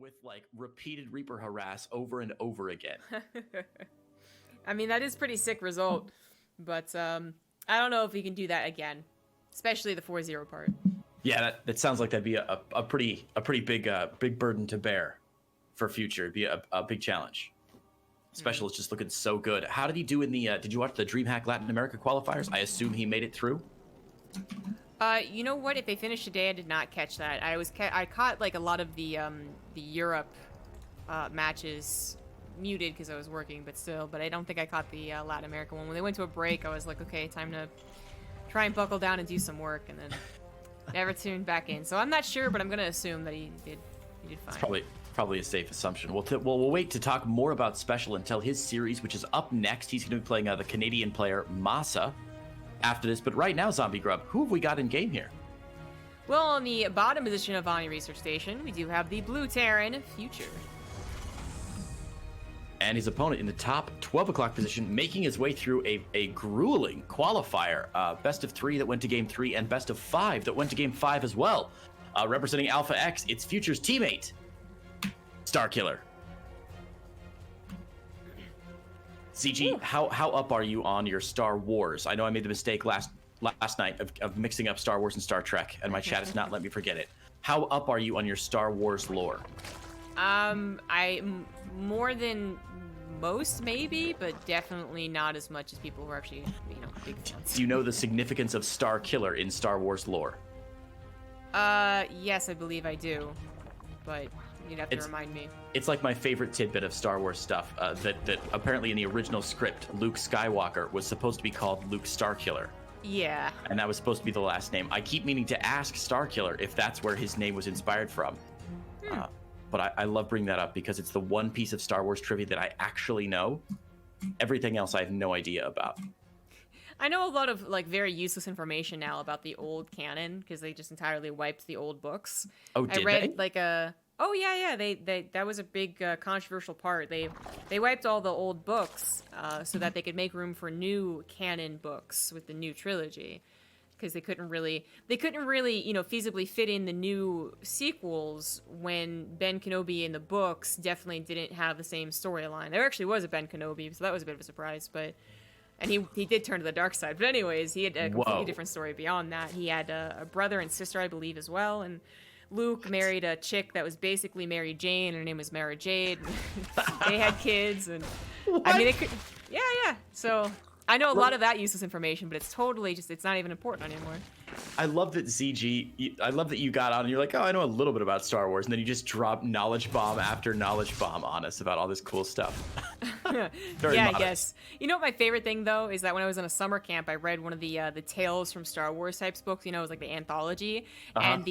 with like repeated Reaper harass over and over again. I mean, that is pretty sick result, but I don't know if we can do that again, especially the 4-0 part. Yeah, that sounds like that'd be a pretty big burden to bear for future. It'd be a big challenge. Special is just looking so good. How did he do in the? Did you watch the DreamHack Latin America qualifiers? I assume he made it through. You know what? If they finished today, I did not catch that. I caught like a lot of the Europe matches muted because I was working, but still. But I don't think I caught the Latin America one. When they went to a break, I was like, okay, time to try and buckle down and do some work, and then never tuned back in. So I'm not sure, but I'm gonna assume that he did fine. It's probably a safe assumption. We'll wait to talk more about Special until his series, which is up next. He's going to be playing the Canadian player Masa after this. But right now, ZombieGrub, who have we got in game here? Well, on the bottom position of Vonnie Research Station, we do have the Blue Terran Future. And his opponent in the top 12 o'clock position, making his way through a grueling qualifier. Best of 3 that went to game 3 and best of 5 that went to game 5 as well. Representing Alpha X, it's Future's teammate, Starkiller. CG, how up are you on your Star Wars? I know I made the mistake last night of mixing up Star Wars and Star Trek, and my chat has not let me forget it. How up are you on your Star Wars lore? I'm more than most, maybe, but definitely not as much as people who are actually, big fans. Do you know the significance of Starkiller in Star Wars lore? Yes, I believe I do, but you'd have to remind me. It's like my favorite tidbit of Star Wars stuff, that apparently in the original script, Luke Skywalker was supposed to be called Luke Starkiller. Yeah. And that was supposed to be the last name. I keep meaning to ask Starkiller if that's where his name was inspired from. But I love bringing that up because it's the one piece of Star Wars trivia that I actually know. Everything else I have no idea about. I know a lot of very useless information now about the old canon because they just entirely wiped the old books. Oh, did I read they? Oh yeah. They that was a big controversial part. They wiped all the old books so that they could make room for new canon books with the new trilogy. Because they couldn't really, feasibly fit in the new sequels when Ben Kenobi in the books definitely didn't have the same storyline. There actually was a Ben Kenobi, so that was a bit of a surprise, and he did turn to the dark side. But anyways, he had a completely different story beyond that. He had a brother and sister, I believe, as well, and Luke married a chick that was basically Mary Jane. Her name was Mara Jade. They had kids, and what? I mean, it could, yeah. So I know a lot of that useless information, but it's totally it's not even important anymore. I love that I love that you got on and you're like, oh, I know a little bit about Star Wars, and then you just drop knowledge bomb after knowledge bomb on us about all this cool stuff. Very yeah, modest. I guess. You know what my favorite thing though is that when I was in a summer camp, I read one of the Tales from Star Wars types books. It was like the anthology, and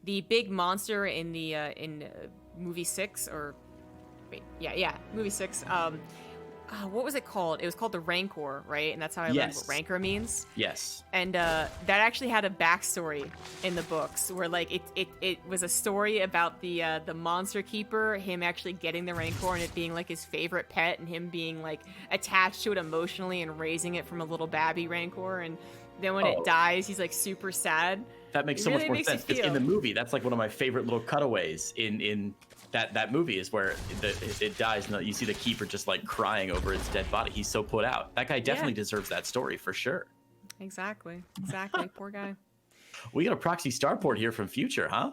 the big monster in the movie 6 or wait, yeah, movie 6. What was it called? It was called the Rancor, right? And that's how I learned what Rancor means. Yes. And that actually had a backstory in the books where it was a story about the monster keeper, him actually getting the Rancor and it being like his favorite pet and him being like attached to it emotionally and raising it from a little babby Rancor, and then when it dies, he's like super sad. That makes so much more sense. Because in the movie, that's like one of my favorite little cutaways in that movie is where it dies and you see the keeper just like crying over its dead body. He's so put out. That guy definitely deserves that story for sure. Exactly. Poor guy. We got a proxy starport here from Future, huh?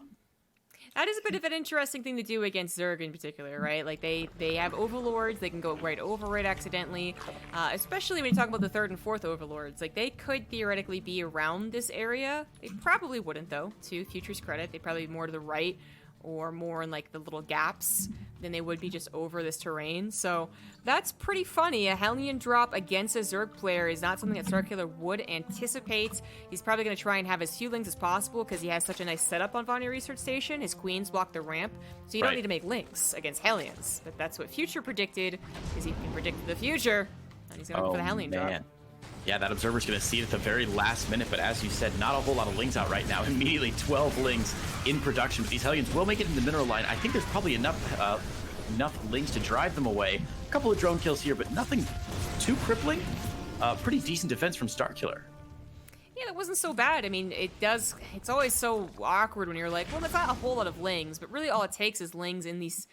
That is a bit of an interesting thing to do against Zerg in particular, right? Like they have overlords, they can go right over it accidentally, especially when you talk about the 3rd and 4th overlords. Like they could theoretically be around this area. They probably wouldn't though, to Future's credit. They'd probably be more to the right or more in like the little gaps than they would be just over this terrain. So that's pretty funny. A Hellion drop against a Zerg player is not something that Starkiller would anticipate. He's probably going to try and have as few links as possible because he has such a nice setup on Vonnie Research Station. His queens block the ramp, so you don't need to make links against Hellions. But that's what Future predicted, is he can predict the future, and he's going to go for the Hellion drop. Yeah, that Observer's going to see it at the very last minute, but as you said, not a whole lot of lings out right now. Immediately 12 lings in production, but these Hellions will make it in the mineral line. I think there's probably enough lings to drive them away. A couple of drone kills here, but nothing too crippling. Pretty decent defense from Starkiller. Yeah, that wasn't so bad. I mean, it's always so awkward when you're like, well, that's not a whole lot of Lings, but really all it takes is Lings in these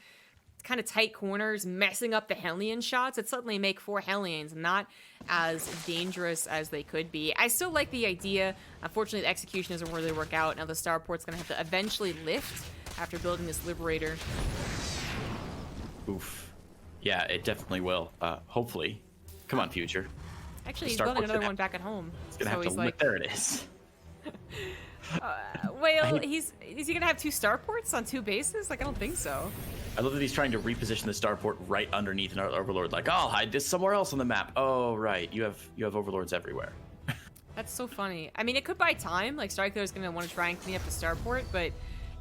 kind of tight corners, messing up the Hellion shots that suddenly make 4 Hellions, not as dangerous as they could be. I still like the idea. Unfortunately, the execution doesn't really work out. Now the Starport's going to have to eventually lift after building this Liberator. Oof. Yeah, it definitely will. Hopefully. Come on, Future. Actually, he's building another one back at home. He's going to have to lift. There it is. Well, is he going to have 2 Starports on 2 bases? Like, I don't think so. I love that he's trying to reposition the Starport right underneath an Overlord. Like, I'll hide this somewhere else on the map. Oh, right. You have Overlords everywhere. That's so funny. I mean, it could buy time. Like, Starkiller is going to want to try and clean up the Starport, but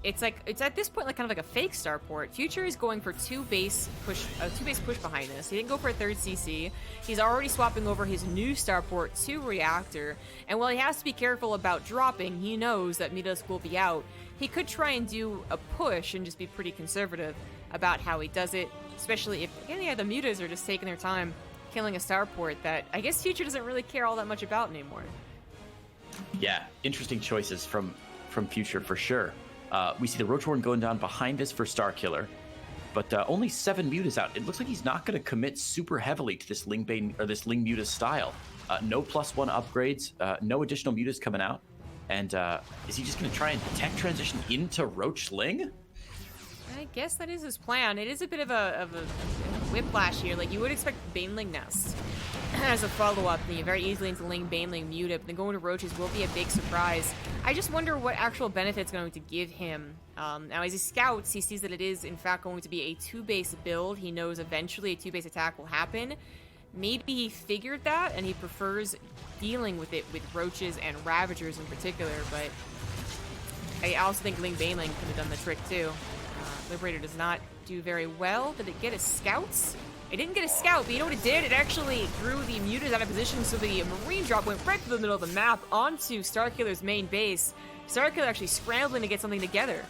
it's at this point like kind of like a fake Starport. Future is going for 2 base push behind this. He didn't go for a 3rd CC. He's already swapping over his new Starport to Reactor, and while he has to be careful about dropping, he knows that Midas will be out. He could try and do a push and just be pretty conservative about how he does it, especially if, again, yeah, the Mutas are just taking their time killing a Starport that I guess Future doesn't really care all that much about anymore. Yeah, interesting choices from Future for sure. We see the Roach Warren going down behind this for Starkiller, but only 7 Mutas out. It looks like he's not going to commit super heavily to this Ling Mutas style. No +1 upgrades, no additional Mutas coming out. And is he just going to try and tech transition into Roach Ling? I guess that is his plan. It is a bit of a whiplash here. Like, you would expect Baneling Nest as a follow-up, very easily into Ling, Baneling, Muta, but then going to Roaches will be a big surprise. I just wonder what actual benefit it's going to give him. Now, as he scouts, he sees that it is, in fact, going to be a 2-base build. He knows eventually a 2-base attack will happen. Maybe he figured that, and he prefers dealing with it with Roaches and Ravagers in particular, but I also think Ling Baneling could have done the trick, too. Liberator does not do very well. Did it get his scouts? It didn't get a scout, but you know what it did? It actually threw the Mutas out of position, so the Marine drop went right to the middle of the map onto Starkiller's main base. Starkiller actually scrambling to get something together.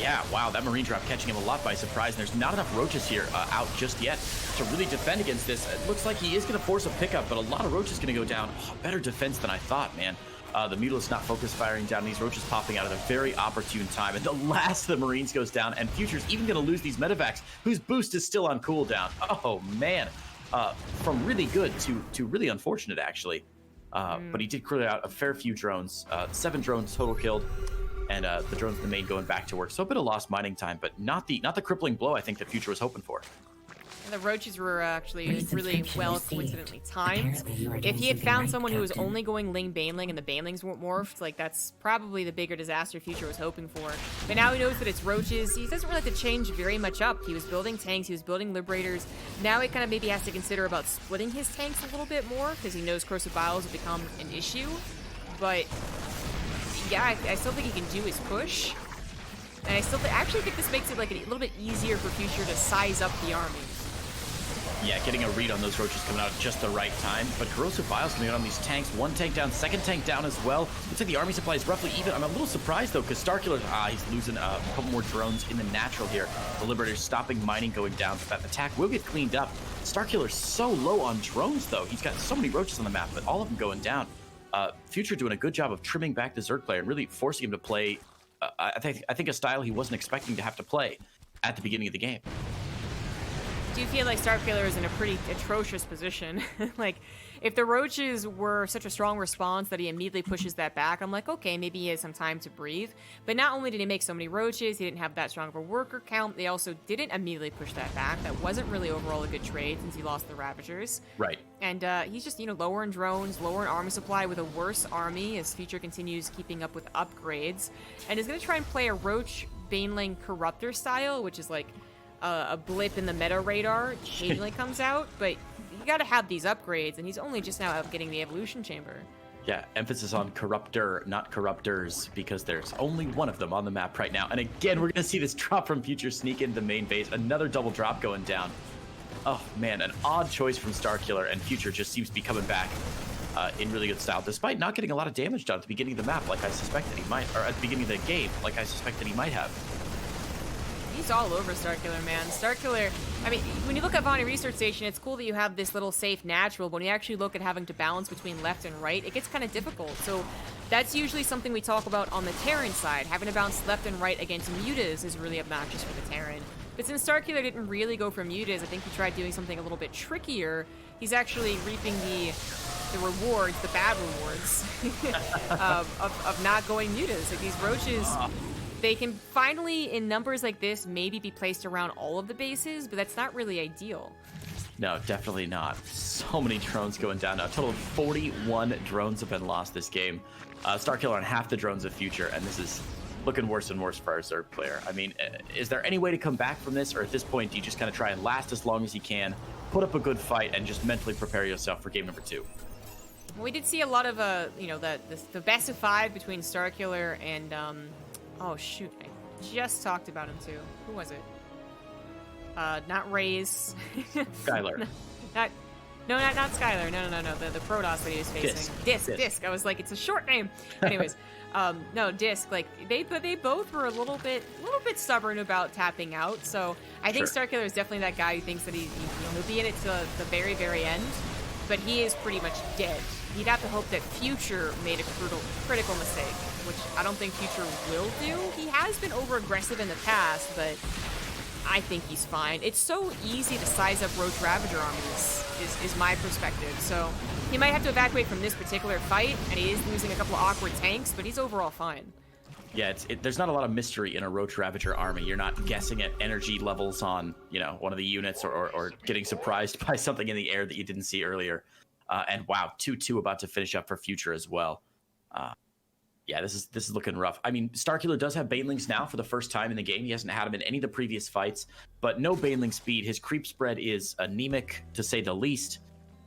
Yeah, wow, that Marine drop catching him a lot by surprise, and there's not enough Roaches here out just yet to really defend against this. It looks like he is going to force a pickup, but a lot of Roaches going to go down. Oh, better defense than I thought, man. The Mutalisk not focus firing down, these Roaches popping out at a very opportune time. And the last of the Marines goes down, and Future's even going to lose these medevacs, whose boost is still on cooldown. Oh, man. From really good to really unfortunate, actually. But he did clear out a fair few drones. 7 drones total killed, and the drones in the main going back to work. So a bit of lost mining time, but not the crippling blow I think that Future was hoping for. And the Roaches were actually really well coincidentally timed. If he had found someone who was only going Ling Baneling and the Banelings weren't morphed, like that's probably the bigger disaster Future was hoping for. But now he knows that it's Roaches. He doesn't really have to change very much up. He was building tanks, he was building Liberators. Now he kind of maybe has to consider about splitting his tanks a little bit more because he knows Corrosive Biles will become an issue. But yeah, I still think he can do his push. And I still actually think this makes it like a little bit easier for Future to size up the army. Yeah, getting a read on those Roaches coming out at just the right time. But Corrosive Biles coming out on these tanks. 1 tank down, 2nd tank down as well. Looks like the army supply is roughly even. I'm a little surprised, though, because Starkiller, he's losing a couple more drones in the natural here. The Liberator's stopping mining going down, but that attack will get cleaned up. Starkiller's so low on drones, though. He's got so many Roaches on the map, but all of them going down. Future doing a good job of trimming back the Zerg player and really forcing him to play, I think a style he wasn't expecting to have to play at the beginning of the game. Do you feel like Starkiller is in a pretty atrocious position? Like, if the Roaches were such a strong response that he immediately pushes that back, I'm like, okay, maybe he has some time to breathe. But not only did he make so many Roaches, he didn't have that strong of a worker count, they also didn't immediately push that back. That wasn't really overall a good trade since he lost the Ravagers. Right. And he's just, lowering drones, lowering army supply with a worse army as Future continues keeping up with upgrades. And is going to try and play a Roach Baneling Corruptor style, which is like a blip in the meta radar occasionally comes out, but you gotta have these upgrades, and he's only just now out getting the evolution chamber. Yeah, emphasis on corruptor, not corruptors, because there's only one of them on the map right now. And again, we're gonna see this drop from Future sneak into the main base. Another double drop going down. Oh man, an odd choice from Starkiller, and Future just seems to be coming back in really good style, despite not getting a lot of damage done at the beginning of the map, like I suspected he might, or at the beginning of the game, like I suspected he might have. He's all over Starkiller, man. Starkiller, I mean, when you look at Vonnie Research Station, it's cool that you have this little safe natural, but when you actually look at having to balance between left and right, it gets kind of difficult. So that's usually something we talk about on the Terran side. Having to balance left and right against mutas is really obnoxious for the Terran. But since Starkiller didn't really go for mutas, I think he tried doing something a little bit trickier. He's actually reaping the rewards, the bad rewards, of not going mutas. Like, these roaches, they can finally, in numbers like this, maybe be placed around all of the bases, but that's not really ideal. No, definitely not. So many drones going down now. A total of 41 drones have been lost this game. Starkiller on half the drones of Future, and this is looking worse and worse for our Zerg player. I mean, is there any way to come back from this, or at this point, do you just kind of try and last as long as you can, put up a good fight, and just mentally prepare yourself for game number 2? We did see a lot of, you know, the best of 5 between Starkiller and, oh shoot, I just talked about him too. Who was it? Not Raze. Skylar. not Skylar. No. The Protoss that he was facing. Disc. I was like, it's a short name. Anyways, no, Disc. Like they both were a little bit stubborn about tapping out. So I think Sure. Starkiller is definitely that guy who thinks that he'll be in it to the very, very end. But he is pretty much dead. He'd have to hope that Future made a critical mistake, which I don't think Future will do. He has been over-aggressive in the past, but I think he's fine. It's so easy to size up Roach Ravager armies, is my perspective. So he might have to evacuate from this particular fight, and he is losing a couple of awkward tanks, but he's overall fine. Yeah, there's not a lot of mystery in a Roach Ravager army. You're not guessing at energy levels on, you know, one of the units or getting surprised by something in the air that you didn't see earlier. And wow, 2-2 about to finish up for Future as well. Yeah, this is looking rough. I mean, Starkiller does have Banelings now for the first time in the game. He hasn't had them in any of the previous fights, but no Baneling speed. His creep spread is anemic, to say the least.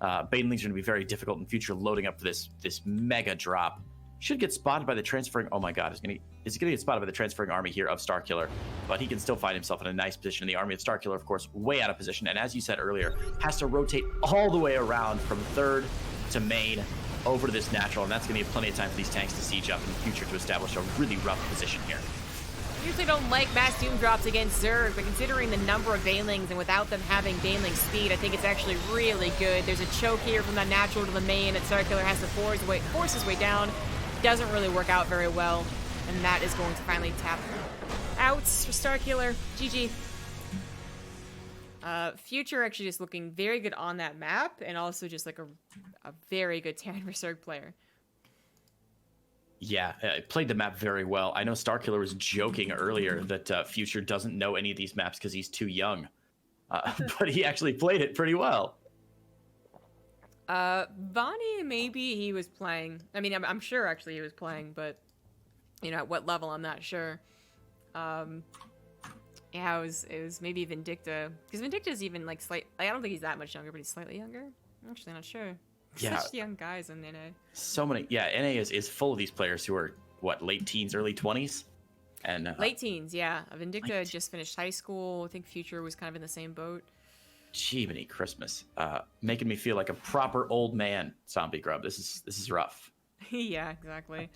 Banelings are going to be very difficult in Future, loading up for this mega drop. Should get spotted by the transferring. Oh my God, is he going to get spotted by the transferring army here of Starkiller? But he can still find himself in a nice position. The army of Starkiller, of course, way out of position. And as you said earlier, has to rotate all the way around from third to main over to this natural. And that's going to be plenty of time for these tanks to siege up in the Future to establish a really rough position here. I usually don't like mass doom drops against Zerg, but considering the number of Banelings and without them having Baneling speed, I think it's actually really good. There's a choke here from that natural to the main, and Starkiller has to force his way down. Doesn't really work out very well, and that is going to finally tap out for Starkiller. GG. Future actually just looking very good on that map, and also just like a very good Terran Resurg player. Yeah, played the map very well. I know Starkiller was joking earlier that Future doesn't know any of these maps because he's too young. But he actually played it pretty well. Vonnie, maybe he was playing. I mean, I'm sure actually he was playing, but, you know, at what level, I'm not sure. Yeah, it was maybe Vindicta. Because Vindicta's even, like, I don't think he's that much younger, but he's slightly younger. I'm actually not sure. Yeah. Such young guys in NA. So many. Yeah, NA is full of these players who are, what, late teens, early 20s? And late teens, yeah. Vindicta had just finished high school. I think Future was kind of in the same boat. Jiminy Christmas, making me feel like a proper old man. ZombieGrub, this is rough. Yeah, exactly.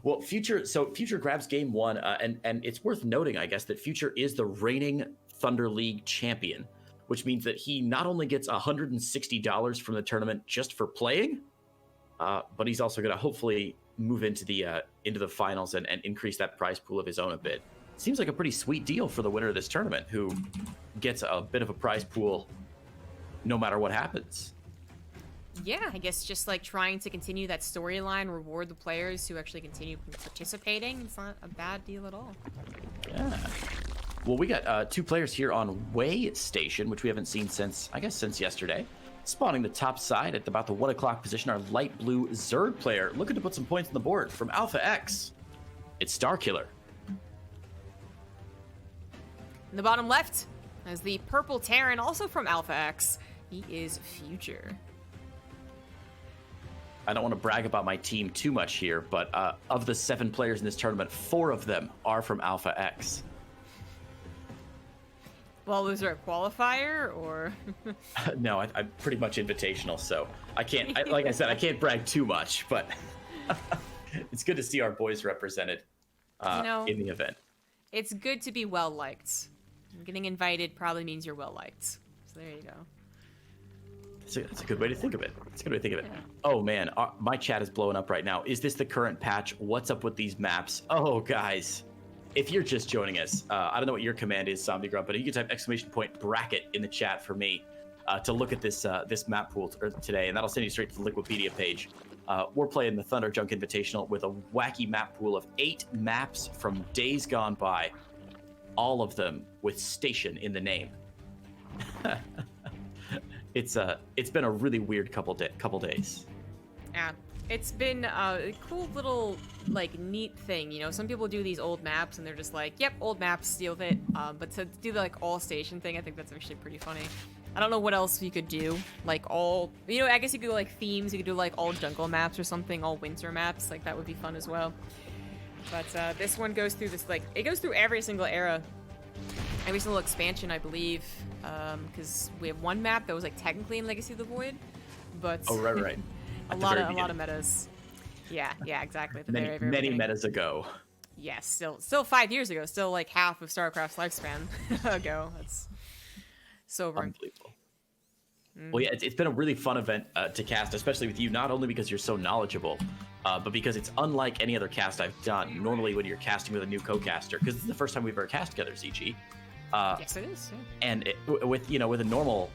Well, Future grabs game 1, and it's worth noting, I guess, that Future is the reigning Thunder League champion, which means that he not only gets $160 from the tournament just for playing, but he's also going to hopefully move into the finals and increase that prize pool of his own a bit. Seems like a pretty sweet deal for the winner of this tournament, who gets a bit of a prize pool no matter what happens. Yeah, I guess just like trying to continue that storyline, reward the players who actually continue participating. It's not a bad deal at all. Yeah. Well, we got 2 players here on Way Station, which we haven't seen since yesterday. Spawning the top side at about the 1 o'clock position, our light blue Zerg player, looking to put some points on the board from Alpha X. It's Starkiller. In the bottom left, as the purple Terran, also from Alpha X, he is Future. I don't want to brag about my team too much here, but of the 7 players in this tournament, 4 of them are from Alpha X. Well, was there a qualifier, or? No, I'm pretty much invitational, so I can't, like I said, I can't brag too much, but it's good to see our boys represented in the event. it's good to be well liked. Getting invited probably means you're well liked. So there you go. That's a good way to think of it. It's a good way to think of it. Yeah. Oh man, my chat is blowing up right now. Is this the current patch? What's up with these maps? Oh guys, if you're just joining us, I don't know what your command is, ZombieGrub, but you can type !! bracket in the chat for me to look at this this map pool today, and that'll send you straight to the Liquipedia page. We're playing the Thunderjunk Invitational with a wacky map pool of 8 maps from days gone by, all of them with station in the name. It's been a really weird couple days. Yeah, it's been a cool little like neat thing. You know, some people do these old maps and they're just like, "Yep, old maps, deal with it." But to do the like all station thing, I think that's actually pretty funny. I don't know what else you could do. Like all, you know, I guess you could do like themes. You could do like all jungle maps or something, all winter maps. Like that would be fun as well. But this one goes through this, like, it goes through every single era. Every single expansion, I believe. Because we have one map that was like technically in Legacy of the Void. But Oh, right. a lot of metas. Yeah, exactly. At the very Many beginning. metas ago. Yes, still 5 years ago. Still like half of StarCraft's lifespan ago. That's sobering. Unbelievable. Well, yeah, it's been a really fun event to cast, especially with you, not only because you're so knowledgeable, but because it's unlike any other cast I've done. Normally when you're casting with a new co-caster, because it's the first time we've ever cast together, ZG. Yes, it is. Yeah. And with a normal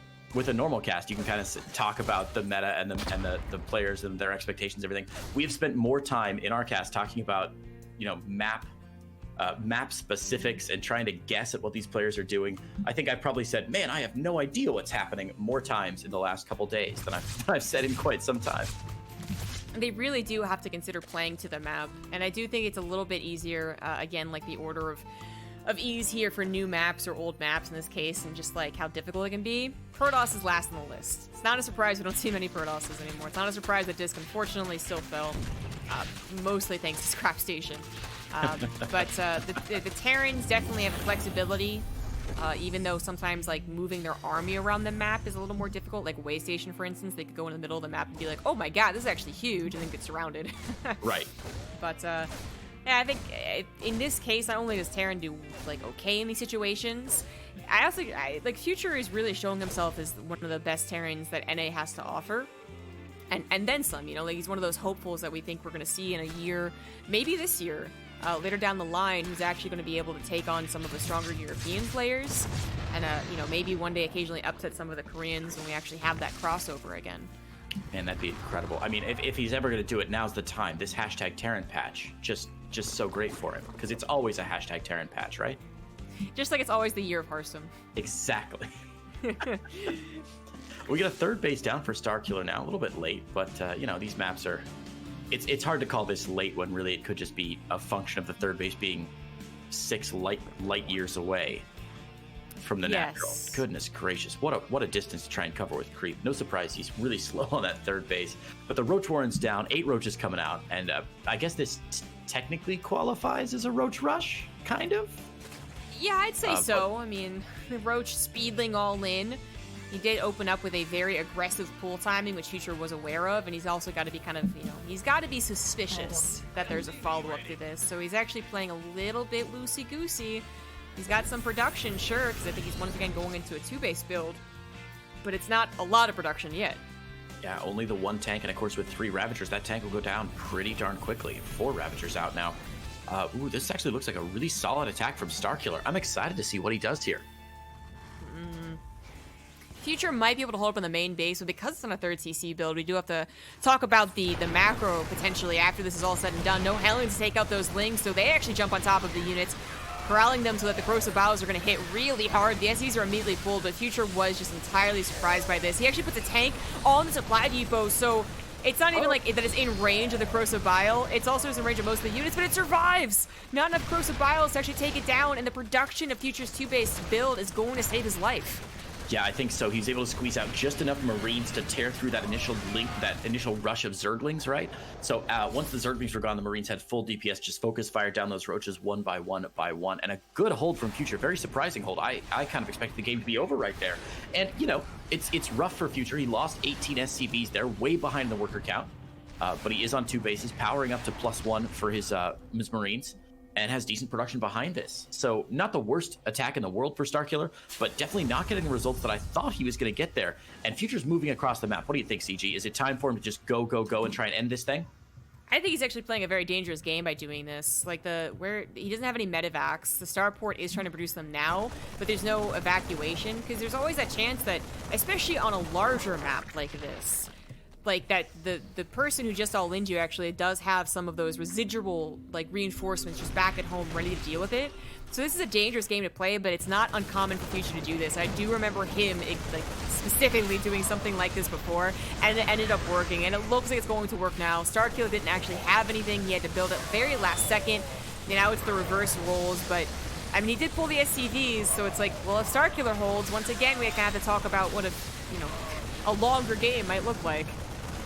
cast, you can kind of talk about the meta and the players and their expectations, everything. We've spent more time in our cast talking about, map specifics and trying to guess at what these players are doing. I think I've probably said, "Man, I have no idea what's happening," more times in the last couple days than I've said in quite some time. They really do have to consider playing to the map, and I do think it's a little bit easier. Again, like the order of ease here for new maps or old maps in this case, and just like how difficult it can be. Protoss is last on the list. It's not a surprise we don't see many Protosses anymore. It's not a surprise that Disc unfortunately still fell, mostly thanks to Scrap Station. But the Terrans definitely have flexibility, even though sometimes like moving their army around the map is a little more difficult. Like Way Station, for instance, they could go in the middle of the map and be like, "Oh my god, this is actually huge," and then get surrounded. Right. But yeah, I think in this case, not only does Terran do like okay in these situations, I also like Future is really showing himself as one of the best Terrans that NA has to offer. And then some, you know, like he's one of those hopefuls that we think we're going to see in a year, maybe this year, later down the line, who's actually going to be able to take on some of the stronger European players, and maybe one day occasionally upset some of the Koreans when we actually have that crossover again. Man, that'd be incredible. I mean, if he's ever going to do it, now's the time. This hashtag Terran patch, just so great for him, because it's always a hashtag Terran patch, right? Just like it's always the year of Hearthstone. Exactly. We got a third base down for Starkiller now, a little bit late, but these maps are. It's hard to call this late when really it could just be a function of the third base being 6 light years away from the natural. Goodness gracious, what a distance to try and cover with creep. No surprise he's really slow on that third base. But the Roach Warren's down, 8 roaches coming out, and I guess this technically qualifies as a Roach rush, kind of. Yeah, I'd say so. I mean, the Roach speedling all in. He did open up with a very aggressive pool timing, which Future was aware of, and he's also got to be kind of, he's got to be suspicious that there's a follow-up to this. So he's actually playing a little bit loosey-goosey. He's got some production, sure, because I think he's once again going into a 2-base build, but it's not a lot of production yet. Yeah, only the 1 tank, and of course with 3 Ravagers, that tank will go down pretty darn quickly. 4 Ravagers out now. This actually looks like a really solid attack from Starkiller. I'm excited to see what he does here. Future might be able to hold up on the main base, but because it's on a 3rd CC build, we do have to talk about the macro potentially after this is all said and done. No Hellions to take out those Lings, so they actually jump on top of the units, corralling them so that the Corrosive Bows are going to hit really hard. The SEs are immediately pulled, but Future was just entirely surprised by this. He actually puts a tank on the supply depot, so it's not even like that it's in range of the Corrosive Bile. It's also in range of most of the units, but it survives! Not enough Corrosive Biles to actually take it down, and the production of Future's 2-base build is going to save his life. Yeah, I think so. He's able to squeeze out just enough Marines to tear through that initial rush of Zerglings, right? So once the Zerglings were gone, the Marines had full DPS, just focus fire down those roaches one by one, and a good hold from Future. Very surprising hold. I kind of expected the game to be over right there. And, it's rough for Future. He lost 18 SCVs. They're way behind the worker count, but he is on 2 bases, powering up to +1 for his Marines. and has decent production behind this. So not the worst attack in the world for Starkiller, but definitely not getting the results that I thought he was going to get there. And Future's moving across the map. What do you think, CG? Is it time for him to just go and try and end this thing? I think he's actually playing a very dangerous game by doing this. Like where he doesn't have any medevacs. The starport is trying to produce them now, but there's no evacuation because there's always that chance that, especially on a larger map like this, like that the person who just all into you actually does have some of those residual like reinforcements just back at home ready to deal with it. So this is a dangerous game to play, but it's not uncommon for Future to do this. I do remember him like specifically doing something like this before, and it ended up working, and it looks like it's going to work now. Starkiller didn't actually have anything. He had to build it very last second. Now it's the reverse roles, but I mean, he did pull the SCVs, so it's like, well, if Starkiller holds, once again, we kind of have to talk about what a longer game might look like.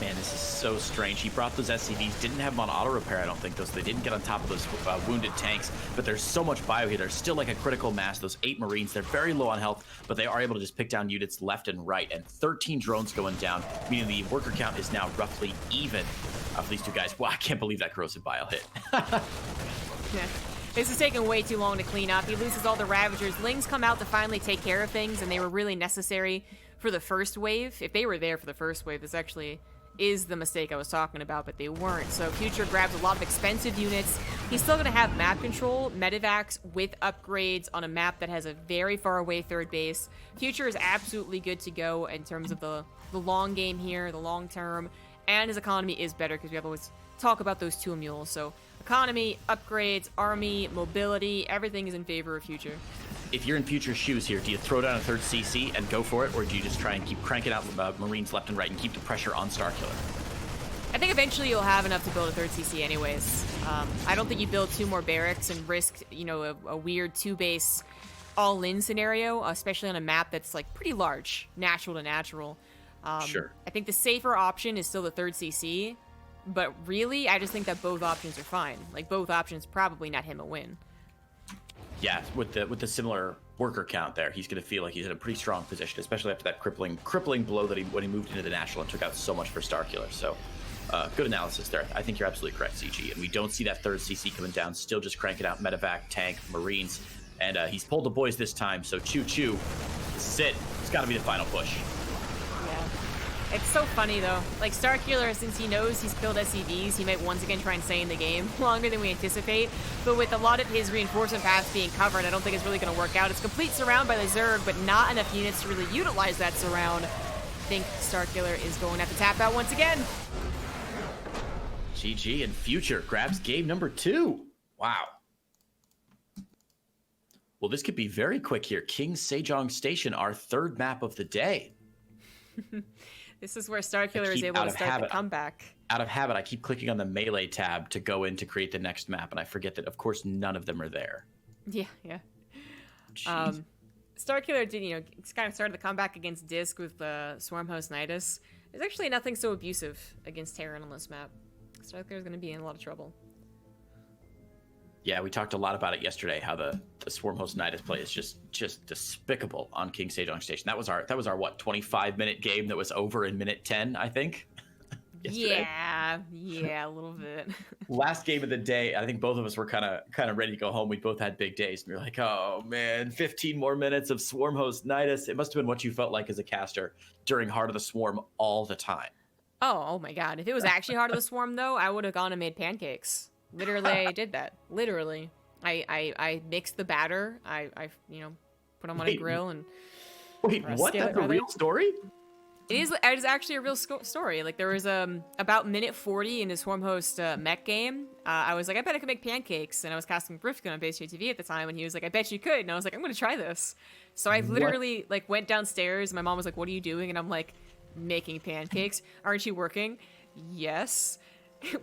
Man, this is so strange. He brought those SCVs, didn't have them on auto repair, I don't think, though, so they didn't get on top of those wounded tanks. But there's so much bio here. There's still like a critical mass. Those 8 Marines, they're very low on health, but they are able to just pick down units left and right. And 13 drones going down, meaning the worker count is now roughly even for these two guys. Wow, I can't believe that corrosive bile hit. Yeah. This is taking way too long to clean up. He loses all the Ravagers. Lings come out to finally take care of things, and they were really necessary for the first wave. If they were there for the first wave, this actually is the mistake I was talking about, but they weren't. So Future grabs a lot of expensive units. He's still going to have map control, medevacs with upgrades on a map that has a very far away third base. Future is absolutely good to go in terms of the long game here, the long term, and his economy is better because we have always talk about those two mules. So economy, upgrades, army, mobility, everything is in favor of Future. If you're in Future's shoes here, do you throw down a third CC and go for it, or do you just try and keep cranking out Marines left and right and keep the pressure on Starkiller? I think eventually you'll have enough to build a third CC anyways. I don't think you build 2 more barracks and risk, a weird 2-base all-in scenario, especially on a map that's like pretty large, natural to natural. Sure. I think the safer option is still the third CC, but really, I just think that both options are fine. Like, both options probably net him a win. Yeah, with the similar worker count there, he's going to feel like he's in a pretty strong position, especially after that crippling blow that when he moved into the National and took out so much for Starkiller. So, good analysis there. I think you're absolutely correct, CG. And we don't see that third CC coming down. Still just cranking out medevac, tank, Marines. And he's pulled the boys this time, so choo-choo. This is it. It's got to be the final push. Yeah. It's so funny, though. Like, Starkiller, since he knows he's killed SCVs, he might once again try and stay in the game longer than we anticipate. But with a lot of his reinforcement paths being covered, I don't think it's really going to work out. It's complete surround by the Zerg, but not enough units to really utilize that surround. I think Starkiller is going to have to tap out once again. GG, and Future grabs game number 2. Wow. Well, this could be very quick here. King Sejong Station, our third map of the day. This is where Starkiller is able to start the comeback. Out of habit, I keep clicking on the melee tab to go in to create the next map, and I forget that, of course, none of them are there. Yeah. Starkiller did, kind of started the comeback against Disc with the Swarm Host Nidus. There's actually nothing so abusive against Terran on this map. Starkiller's going to be in a lot of trouble. Yeah, we talked a lot about it yesterday, how the Swarm Host Nidus play is just despicable on King Sejong Station. That was our what, 25-minute game that was over in minute 10, I think. Yeah, a little bit. Last game of the day, I think both of us were kind of ready to go home. We both had big days, and we were like, oh man, 15 more minutes of Swarm Host Nidus. It must have been what you felt like as a caster during Heart of the Swarm all the time. Oh my god. If it was actually Heart of the Swarm, though, I would have gone and made pancakes. Literally, I did that. Literally. I mixed the batter. I put them on a grill and... Wait, what? That's a real story? It is actually a real story. Like, there was about minute 40 in the Swarm Host mech game. I was like, I bet I could make pancakes. And I was casting Grifkin on Base TV at the time, and he was like, I bet you could. And I was like, I'm going to try this. So I literally, went downstairs, and my mom was like, what are you doing? And I'm like, making pancakes. Aren't you working? Yes.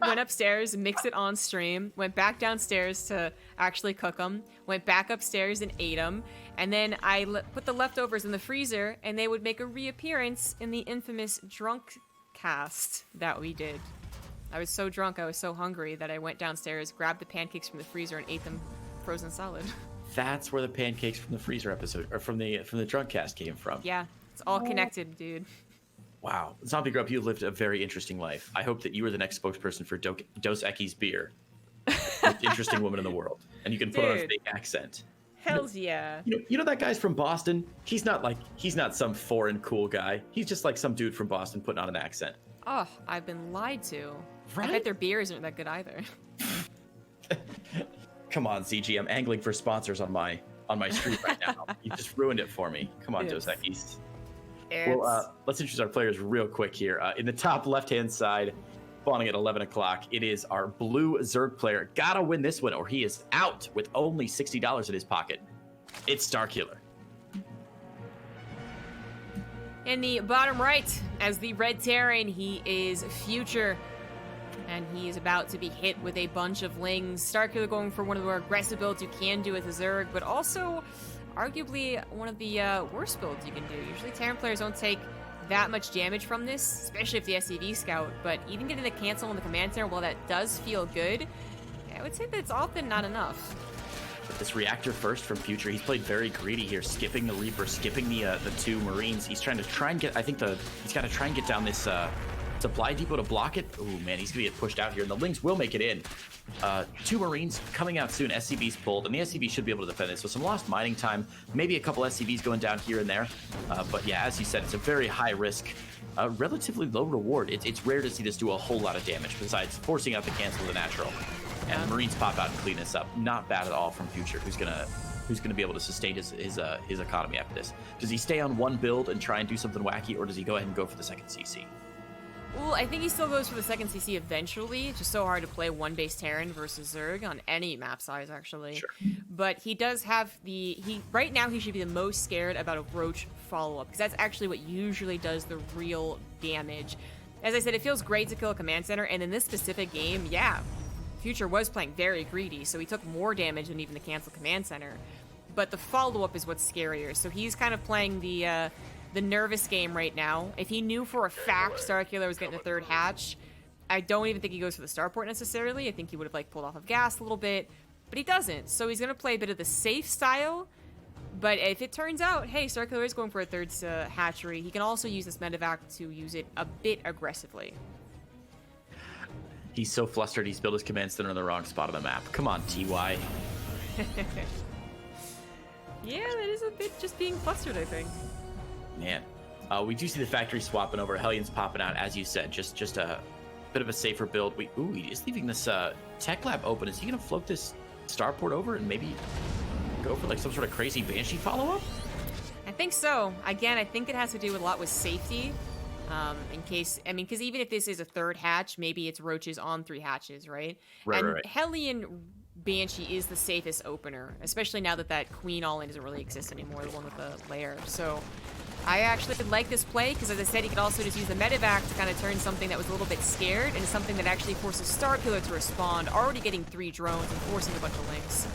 Went upstairs, mixed it on stream, went back downstairs to actually cook them, went back upstairs and ate them, and then I put the leftovers in the freezer, and they would make a reappearance in the infamous drunk cast that we did. I was so drunk, I was so hungry that I went downstairs, grabbed the pancakes from the freezer, and ate them frozen solid. That's where the pancakes from the freezer episode, or from the drunk cast came from. Yeah, it's all connected, dude. Wow. ZombieGrub, you've lived a very interesting life. I hope that you are the next spokesperson for Dos Equis beer. most interesting woman in the world, and you can put on a Dude. fake accent. Hells yeah. You know that guy's from Boston? He's not some foreign cool guy. He's just like some dude from Boston putting on an accent. Oh, I've been lied to. Right? I bet their beer isn't that good either. Come on, ZG. I'm angling for sponsors on my stream right now. You just ruined it for me. Come on, Dos Equis. Well, let's introduce our players real quick here. In the top left-hand side, spawning at 11 o'clock, it is our blue Zerg player. Gotta win this one or he is out with only $60 in his pocket. It's Starkiller. In the bottom right, as the red Terran, he is Future. And he is about to be hit with a bunch of Lings. Starkiller going for one of the more aggressive builds you can do with a Zerg, but also arguably one of the worst builds you can do. Usually Terran players don't take that much damage from this, especially if the SCV scout, but even getting the cancel on the command center, while that does feel good, I would say that it's often not enough. But this reactor first from Future, he's played very greedy here, skipping the Reaper, skipping the 2 Marines. He's trying and get, he's got to try and get down this supply depot to block it. Oh man, he's gonna get pushed out here, and the Lings will make it in. 2 Marines coming out soon, SCVs pulled, and the SCV should be able to defend this. So some lost mining time, maybe a couple SCVs going down here and there. But yeah, as you said, it's a very high risk, relatively low reward. It's rare to see this do a whole lot of damage, besides forcing out the cancel of the natural. And the Marines pop out and clean this up. Not bad at all from Future, who's gonna be able to sustain his economy after this. Does he stay on one build and try and do something wacky, or does he go ahead and go for the second CC? Well, I think he still goes for the second CC eventually. It's just so hard to play one base Terran versus Zerg on any map size, actually. Sure. But he does have right now he should be the most scared about a Roach follow-up, because that's actually what usually does the real damage. As I said, it feels great to kill a command center, and in this specific game, yeah, Future was playing very greedy, so he took more damage than even the cancel command center. But the follow-up is what's scarier, so he's kind of playing the nervous game right now. If he knew for a fact Starkiller was getting the 3rd hatch, I don't even think he goes for the starport necessarily. I think he would have pulled off of gas a little bit, but he doesn't. So he's gonna play a bit of the safe style. But if it turns out, hey, Starkiller is going for a 3rd hatchery, he can also use this medevac to use it a bit aggressively. He's so flustered he's built his command center in the wrong spot on the map. Come on, TY. Yeah, that is a bit just being flustered, I think. Man, we do see the factory swapping over. Hellions popping out, as you said. Just a bit of a safer build. He is leaving this tech lab open. Is he going to float this starport over and maybe go for some sort of crazy Banshee follow-up? I think so. Again, I think it has to do a lot with safety. In case, because even if this is a 3rd hatch, maybe it's roaches on 3 hatches, right? Right. Hellion Banshee is the safest opener, especially now that Queen All-In doesn't really exist anymore, the one with the lair. So I actually like this play, because as I said, he could also just use the medevac to kind of turn something that was a little bit scared into something that actually forces Starkiller to respond, already getting 3 drones and forcing a bunch of Lings.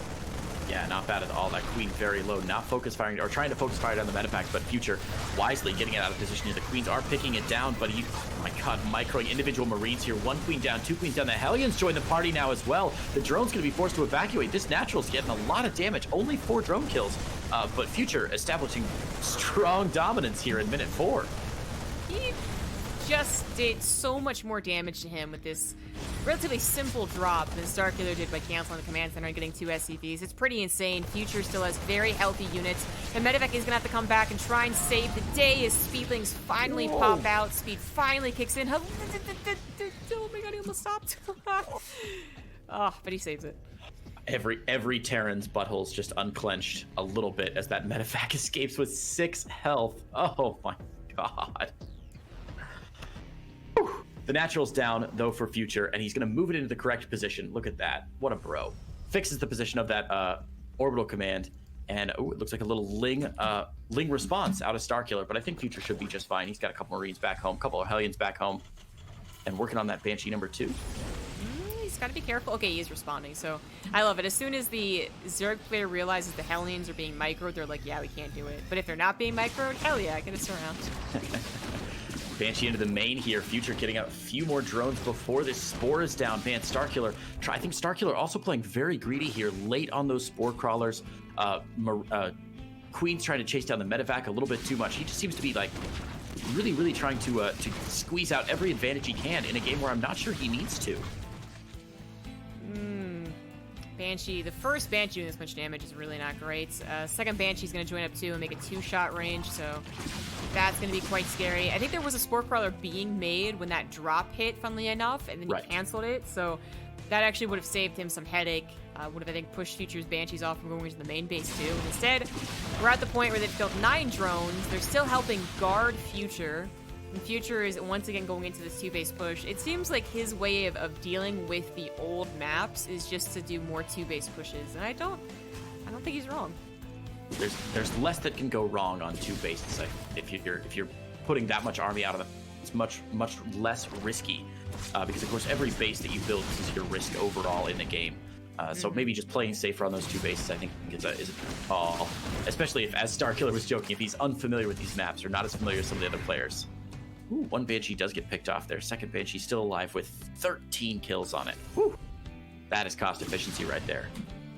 Yeah, not bad at all. That Queen very low, not focus firing, or trying to focus fire down the medevac, but Future wisely getting it out of position here. The Queens are picking it down, but oh my god, microing individual Marines here. 1 Queen down, 2 Queens down. The Hellions join the party now as well. The drone's going to be forced to evacuate. This Natural's getting a lot of damage. Only 4 drone kills, but Future establishing strong dominance here in minute 4. He just did so much more damage to him with this relatively simple drop than Starkiller did by canceling the command center and getting 2 SCVs. It's pretty insane. Future still has very healthy units. The medevac is going to have to come back and try and save the day as Speedlings finally pop out. Speed finally kicks in. Oh my god, he almost stopped. But he saves it. Every Terran's butthole's just unclenched a little bit as that medevac escapes with 6 health. Oh my god. The Natural's down, though, for Future, and he's going to move it into the correct position. Look at that. What a bro. Fixes the position of that orbital command, and it looks like a little Ling response out of Starkiller, but I think Future should be just fine. He's got a couple Marines back home, a couple of Hellions back home, and working on that Banshee number 2. He's got to be careful. Okay, he is responding, so I love it. As soon as the Zerg player realizes the Hellions are being microed, they're like, yeah, we can't do it. But if they're not being microed, hell yeah, get us around. Banshee into the main here. Future getting out a few more drones before this Spore is down. Man, Starkiller. I think Starkiller also playing very greedy here, late on those Spore crawlers. Queen's trying to chase down the medevac a little bit too much. He just seems to be really trying to squeeze out every advantage he can in a game where I'm not sure he needs to. Banshee, the first Banshee doing this much damage is really not great. Second Banshee's going to join up too and make a 2-shot range, so that's going to be quite scary. I think there was a Spore Crawler being made when that drop hit, funnily enough, and then he canceled it, so that actually would have saved him some headache. Would have, I think, pushed Future's Banshees off from going into the main base too. And instead, we're at the point where they've killed 9 drones. They're still helping guard Future. And Future is once again going into this 2-base push. It seems like his way of dealing with the old maps is just to do more 2-base pushes, and I don't think he's wrong. There's less that can go wrong on 2 bases. If you're putting that much army out of them, it's much less risky because of course every base that you build is your risk overall in the game. So maybe just playing safer on those 2 bases, I think, is a call. Especially if, as Starkiller was joking, if he's unfamiliar with these maps or not as familiar as some of the other players. Ooh, 1 Banshee does get picked off there. Second Banshee still alive with 13 kills on it. Whew. That is cost efficiency right there.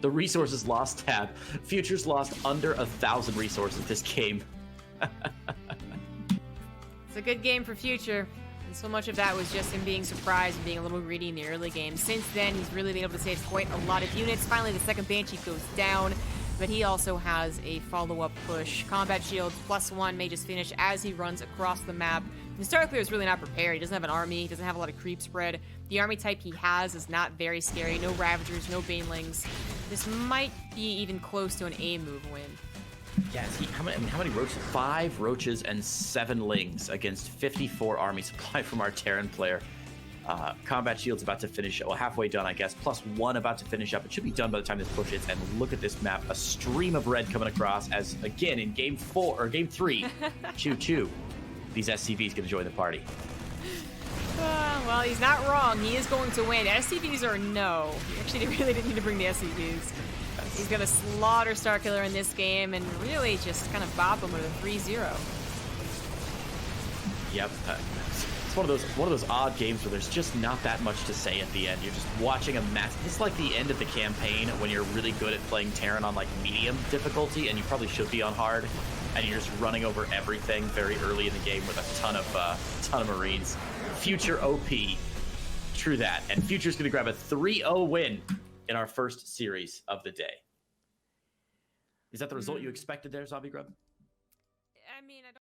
The resources lost tab. Future's lost under 1,000 resources this game. It's a good game for Future. And so much of that was just him being surprised and being a little greedy in the early game. Since then, he's really been able to save quite a lot of units. Finally, the second Banshee goes down, but he also has a follow-up push. Combat shields +1 may just finish as he runs across the map. And Starkiller is really not prepared. He doesn't have an army. He doesn't have a lot of creep spread. The army type he has is not very scary. No Ravagers, no Banelings. This might be even close to an A-move win. Yeah, how many roaches? 5 roaches and 7 lings against 54 army supply from our Terran player. Combat shield's about to finish, well, halfway done, I guess. +1 about to finish up. It should be done by the time this push hits. And look at this map, a stream of red coming across. As again in game 3, Choo-choo. These SCVs gonna join the party. Well, he's not wrong. He is going to win. SCVs or no. He actually really didn't need to bring the SCVs. He's going to slaughter Starkiller in this game and really just kind of bop him with a 3-0. Yep. It's one of those odd games where there's just not that much to say at the end. You're just watching a match. It's like the end of the campaign when you're really good at playing Terran on like medium difficulty, and you probably should be on hard, and you're just running over everything very early in the game with a ton of Marines. Future OP. True that. And Future's going to grab a 3-0 win in our first series of the day. Is that the result you expected there, ZombieGrub? I mean, I don't